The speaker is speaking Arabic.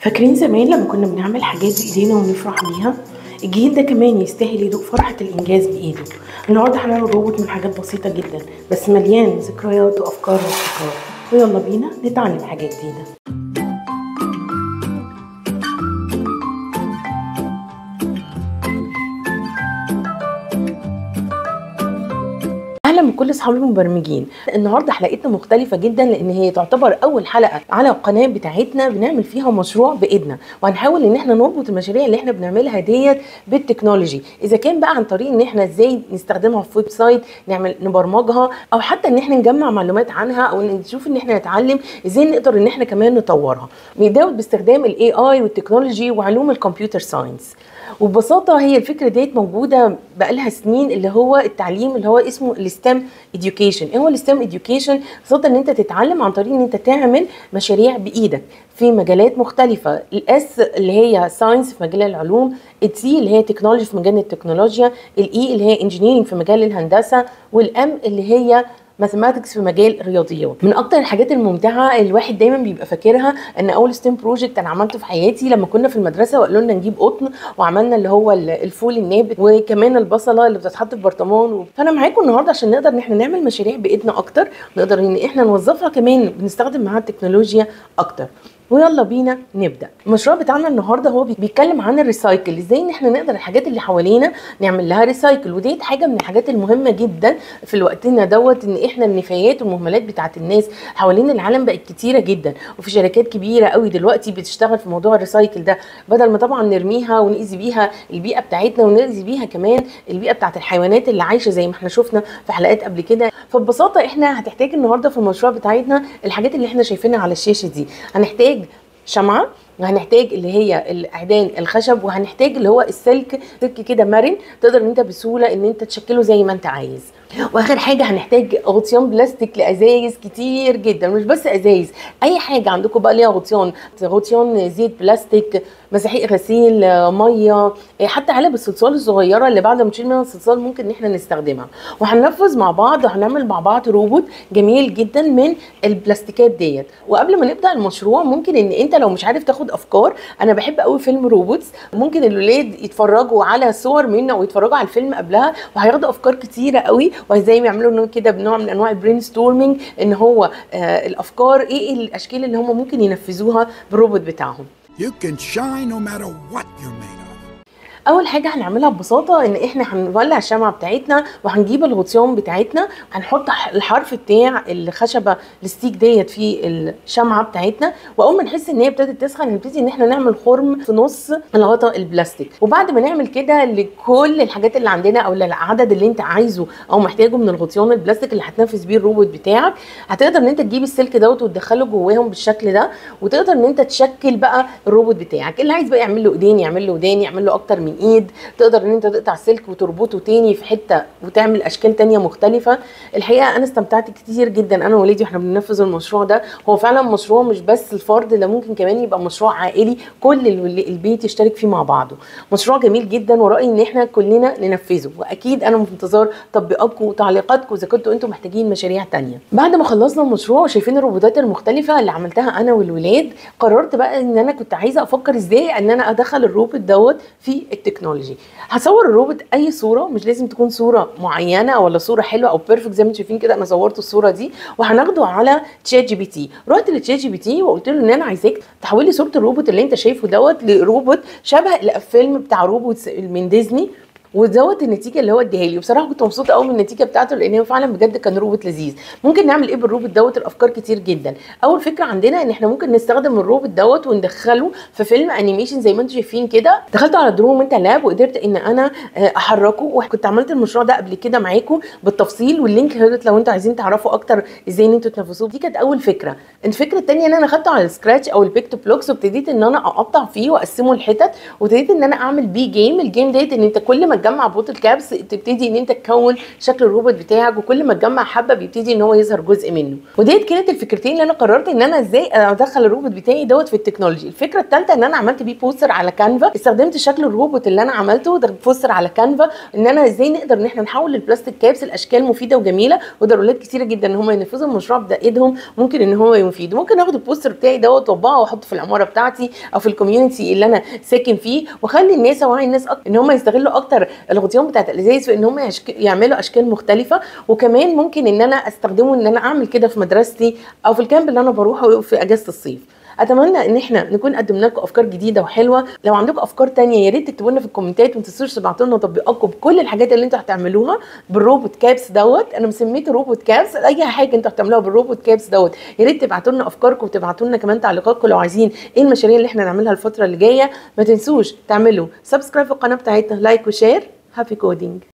فاكرين زمان لما كنا بنعمل حاجات بإيدينا ونفرح بيها؟ الجيل ده كمان يستاهل يدوق فرحة الإنجاز بإيده. النهاردة هنعمل روبوت من حاجات بسيطة جدا بس مليان ذكريات وأفكار وابتكار، ويلا بينا نتعلم حاجات جديدة. اهلا بكل اصحابي المبرمجين. النهارده حلقتنا مختلفه جدا لان هي تعتبر اول حلقه على القناه بتاعتنا بنعمل فيها مشروع بايدنا، وهنحاول ان احنا نربط المشاريع اللي احنا بنعملها ديت بالتكنولوجي، اذا كان بقى عن طريق ان احنا ازاي نستخدمها في ويب سايت نبرمجها، او حتى ان احنا نجمع معلومات عنها، او نشوف ان احنا نتعلم ازاي نقدر ان احنا كمان نطورها بيداوت باستخدام الاي اي والتكنولوجي وعلوم الكمبيوتر ساينس. وببساطه هي الفكره ديت موجوده بقالها سنين، اللي هو التعليم اللي هو اسمه الستيم education. ايه هو الستيم education؟ ببساطه ان انت تتعلم عن طريق ان انت تعمل مشاريع بايدك في مجالات مختلفه. الاس اللي هي ساينس في مجال العلوم، التي اللي هي تكنولوجي في مجال التكنولوجيا، الاي اللي هي انجينيرنج في مجال الهندسه، والام اللي هي ماثيماتكس في مجال الرياضيات. من اكتر الحاجات الممتعه الواحد دايما بيبقى فاكرها ان اول ستيم بروجكت انا عملته في حياتي لما كنا في المدرسه وقالوا لنا نجيب قطن، وعملنا اللي هو الفول النابت وكمان البصله اللي بتتحط في برطمان. فانا معاكم النهارده عشان نقدر ان احنا نعمل مشاريع بايدنا اكتر، نقدر ان احنا نوظفها كمان بنستخدم معاها التكنولوجيا اكتر. ويلا بينا نبدا. المشروع بتاعنا النهارده هو بيتكلم عن الريسايكل، ازاي ان احنا نقدر الحاجات اللي حوالينا نعمل لها ريسايكل. ودي حاجه من الحاجات المهمه جدا في وقتنا دوت، ان احنا النفايات والمهملات بتاعت الناس حوالين العالم بقت كتيره جدا، وفي شركات كبيره قوي دلوقتي بتشتغل في موضوع الريسايكل ده، بدل ما طبعا نرميها ونأذي بيها البيئه بتاعتنا ونأذي بيها كمان البيئه بتاعت الحيوانات اللي عايشه زي ما احنا شفنا في حلقات قبل كده. فببساطه احنا هتحتاج النهارده في المشروع بتاعتنا الحاجات اللي احنا شايفينها على الشاشه دي. هنحتاج شمعة، وهنحتاج اللي هي الاعدان الخشب، وهنحتاج اللي هو السلك كده مرن تقدر ان انت بسهوله ان انت تشكله زي ما انت عايز. واخر حاجه هنحتاج غطيان بلاستيك لازايز كتير جدا، مش بس ازايز، اي حاجه عندكم بقى ليها غطيان زيت، بلاستيك، مساحيق غسيل، ميه، حتى علب الصلصال الصغيره اللي بعد ما نشيل منها الصلصال ممكن ان احنا نستخدمها. وهننفذ مع بعض وهنعمل مع بعض روبوت جميل جدا من البلاستيكات ديت. وقبل ما نبدا المشروع ممكن ان انت لو مش عارف تاخد افكار، انا بحب قوي فيلم روبوتس، ممكن الولاد يتفرجوا على صور منه ويتفرجوا على الفيلم قبلها، وهياخدوا افكار كتيره قوي، وازاي يعملوا كده بنوع من انواع البرين ستورمينج، ان هو الافكار ايه الاشكال اللي هم ممكن ينفذوها بالروبوت بتاعهم. You can shine no matter what you're made of. اول حاجه هنعملها ببساطه ان احنا هنولع الشمعه بتاعتنا، وهنجيب الغطيان بتاعتنا، هنحط الحرف بتاع الخشبه الستيك ديت في الشمعه بتاعتنا، واول ما نحس ان هي ابتدت تسخن هنبتدي ان احنا نعمل خرم في نص الغطاء البلاستيك. وبعد ما نعمل كده لكل الحاجات اللي عندنا او العدد اللي انت عايزه او محتاجه من الغطيان البلاستيك اللي هتنفذ بيه الروبوت بتاعك، هتقدر ان انت تجيب السلك دوت وتدخله جواهم بالشكل ده، وتقدر ان انت تشكل بقى الروبوت بتاعك. اللي عايز بقى يعمل له ايدين يعمل له ودان، يعمل له اكتر من ايد، تقدر ان انت تقطع سلك وتربطه تاني في حته وتعمل اشكال تانية مختلفه. الحقيقه انا استمتعت كتير جدا انا وولادي واحنا بننفذ المشروع ده. هو فعلا مشروع مش بس الفرد، ده ممكن كمان يبقى مشروع عائلي كل البيت يشترك فيه مع بعضه. مشروع جميل جدا ورأيي ان احنا كلنا ننفذه، واكيد انا في انتظار تطبيقاتكم وتعليقاتكم اذا كنتوا انتم محتاجين مشاريع تانية. بعد ما خلصنا المشروع وشايفين الروبوتات المختلفه اللي عملتها انا والولاد، قررت بقى ان انا كنت عايزه افكر ازاي ان انا ادخل الروبوت دوت في التكنولوجي. هصور الروبوت اي صوره، مش لازم تكون صوره معينه ولا صوره حلوه او بيرفكت زي ما انتم شايفين كده. انا صورت الصوره دي وهناخده على تشات جي بي تي. رحت لتشات جي بي تي وقلت له ان انا عايزاك تحول لي صوره الروبوت اللي انت شايفه دوت لروبوت شبه الفيلم بتاع روبوت من ديزني، وزود النتيجه اللي هو اديها لي. وبصراحه كنت مبسوطه قوي من النتيجه بتاعته، لان هو فعلا بجد كان روبوت لذيذ. ممكن نعمل ايه بالروبوت دوت؟ الافكار كتير جدا. اول فكره عندنا ان احنا ممكن نستخدم الروبوت دوت وندخله في فيلم انيميشن زي ما انتم شايفين كده. دخلت على دروم انت لاب وقدرت ان انا احركه، وكنت عملت المشروع ده قبل كده معاكم بالتفصيل، واللينك هيرت لو انتوا عايزين تعرفوا اكتر ازاي ان انتوا تنفذوه. دي كانت اول فكره. الفكره الثانيه ان انا خدته على السكراتش او البيكتو بلوكس، وابتديت ان انا اقطع فيه واقسمه لحتت، وابتديت ان انا اعمل بيه جيم. الجيم ديت ان انت كل ما تجمع بوتل كابس تبتدي ان انت تكون شكل الروبوت بتاعك، وكل ما تجمع حبه بيبتدي ان هو يظهر جزء منه. وديت كانت الفكرتين اللي انا قررت ان انا ازاي ادخل الروبوت بتاعي دوت في التكنولوجي. الفكره الثالثه ان انا عملت بيه بوستر على كانفا، استخدمت شكل الروبوت اللي انا عملته ده بوستر على كانفا، ان انا ازاي نقدر ان احنا نحول البلاستيك كابس لاشكال مفيده وجميله، وضرورات كتيره جدا ان هم ينفذوا المشروع بايدهم ممكن ان هو يفيد. ممكن اخد البوستر بتاعي دوت واطبعه واحطه في العماره بتاعتي او في الكوميونتي اللي انا ساكن فيه، واخلي الناس اوعي الناس ان هم يستغلوا اكتر الغطيان بتاعت الازاز في ان هم يعملوا اشكال مختلفه. وكمان ممكن ان انا استخدمه ان انا اعمل كده في مدرستي او في الكامب اللي انا بروحه في اجازه الصيف. اتمنى ان احنا نكون قدمنا لكم افكار جديده وحلوه. لو عندكم افكار تانية يا ريت تكتبوا لنا في الكومنتات، وما تنسوش تبعتوا لنا تطبيقاتكم بكل الحاجات اللي انتوا هتعملوها بالروبوت كابس دوت. انا مسميته روبوت كابس، اي حاجه انتوا هتعملوها بالروبوت كابس دوت يا ريت تبعتوا لنا افكاركم، وتبعتوا لنا كمان تعليقاتكم لو عايزين ايه المشاريع اللي احنا نعملها الفتره اللي جايه. ما تنسوش تعملوا سبسكرايب في القناه بتاعتنا، لايك وشير. هابي كودينج.